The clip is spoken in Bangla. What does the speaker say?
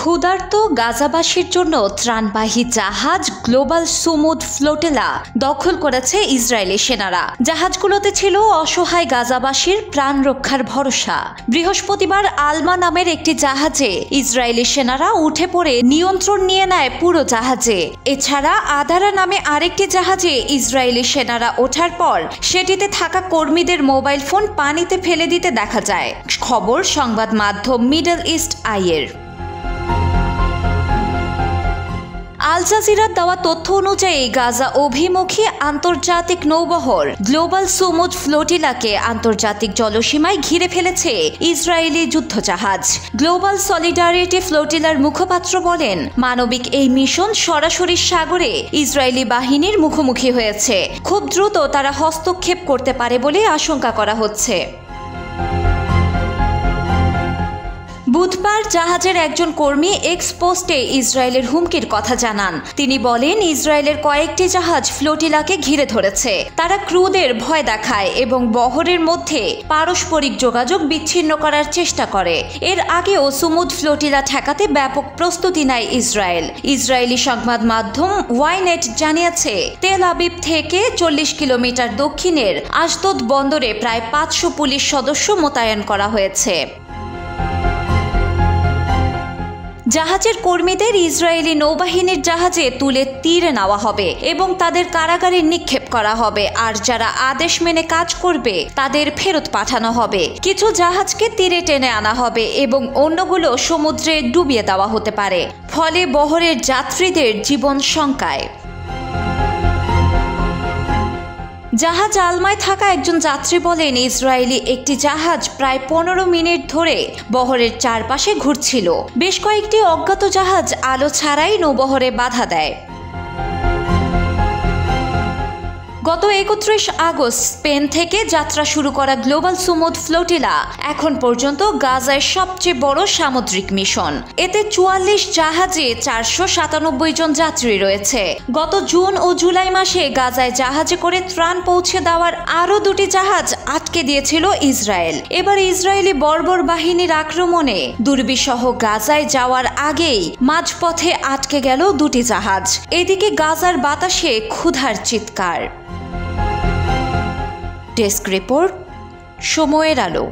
ক্ষুধার্ত গাজাবাসীর জন্য ত্রাণবাহী জাহাজ গ্লোবাল সুমুদ ফ্লোটিলা দখল করেছে ইসরায়েলি সেনারা। জাহাজগুলোতে ছিল অসহায় গাজাবাসীর প্রাণ রক্ষার ভরসা। বৃহস্পতিবার আলমা নামের একটি জাহাজে ইসরায়েলি সেনারা উঠে পড়ে নিয়ন্ত্রণ নিয়ে নেয় পুরো জাহাজে। এছাড়া আদারা নামে আরেকটি জাহাজে ইসরায়েলি সেনারা ওঠার পর সেটিতে থাকা কর্মীদের মোবাইল ফোন পানিতে ফেলে দিতে দেখা যায়। খবর সংবাদ মাধ্যম মিডল ইস্ট আইয়ের। আল জাজিরার দেওয়া তথ্য অনুযায়ী গাজা অভিমুখী আন্তর্জাতিক নৌবহর গ্লোবাল সুমুদ ফ্লোটিলাকে আন্তর্জাতিক জলসীমায় ঘিরে ফেলেছে ইসরায়েলি যুদ্ধজাহাজ। গ্লোবাল সলিডারিটি ফ্লোটিলার মুখপাত্র বলেন, মানবিক এই মিশন সরাসরি সাগরে ইসরায়েলি বাহিনীর মুখোমুখি হয়েছে। খুব দ্রুত তারা হস্তক্ষেপ করতে পারে বলে আশঙ্কা করা হচ্ছে। বুধবার জাহাজের একজন কর্মী এক্স পোস্টে ইসরায়েলের হুমকির কথা জানান। তিনি বলেন, ইসরায়েলের কয়েকটি জাহাজ ফ্লোটিলাকে ঘিরে ধরেছে। তারা ক্রুদের ভয় দেখায় এবং বহরের মধ্যে পারস্পরিক যোগাযোগ বিচ্ছিন্ন করার চেষ্টা করে। এর আগেও সুমুদ ফ্লোটিলা ঠেকাতে ব্যাপক প্রস্তুতি নেয় ইসরায়েল। ইসরায়েলি সংবাদ মাধ্যম ওয়াইনেট জানিয়েছে, তেল আবিব থেকে 40 কিলোমিটার দক্ষিণের আশদোদ বন্দরে প্রায় 500 পুলিশ সদস্য মোতায়েন করা হয়েছে। জাহাজের কর্মীদের ইসরায়েলি নৌবাহিনীর জাহাজে তুলে তীরে নেওয়া হবে এবং তাদের কারাগারে নিক্ষেপ করা হবে, আর যারা আদেশ মেনে কাজ করবে তাদের ফেরত পাঠানো হবে। কিছু জাহাজকে তীরে টেনে আনা হবে এবং অন্যগুলো সমুদ্রে ডুবিয়ে দেওয়া হতে পারে, ফলে বহরের যাত্রীদের জীবন শঙ্কায়। জাহাজ আলমায় থাকা একজন যাত্রী বলেন, ইসরায়েলি একটি জাহাজ প্রায় 15 মিনিট ধরে বহরের চারপাশে ঘুরছিল। বেশ কয়েকটি অজ্ঞাত জাহাজ আলো ছাড়াই নৌবহরে বাধা দেয়। গত 31 আগস্ট স্পেন থেকে যাত্রা শুরু করা গ্লোবাল সুমুদ ফ্লোটিলা এখন পর্যন্ত গাজায় সবচেয়ে বড় সামুদ্রিক মিশন। এতে 44 জাহাজে 497 জন যাত্রী রয়েছে। গত জুন ও জুলাই মাসে গাজায় জাহাজে করে ত্রাণ পৌঁছে দেওয়ার আরও 2টি জাহাজ আটকে দিয়েছিল ইসরায়েল। এবার ইসরায়েলি বর্বর বাহিনীর আক্রমণে দুর্বিষহ গাজায় যাওয়ার আগেই মাঝপথে আটকে গেল 2টি জাহাজ। এদিকে গাজার বাতাসে ক্ষুধার চিৎকার। ডেস্ক রিপোর্ট, সময়ের আলো।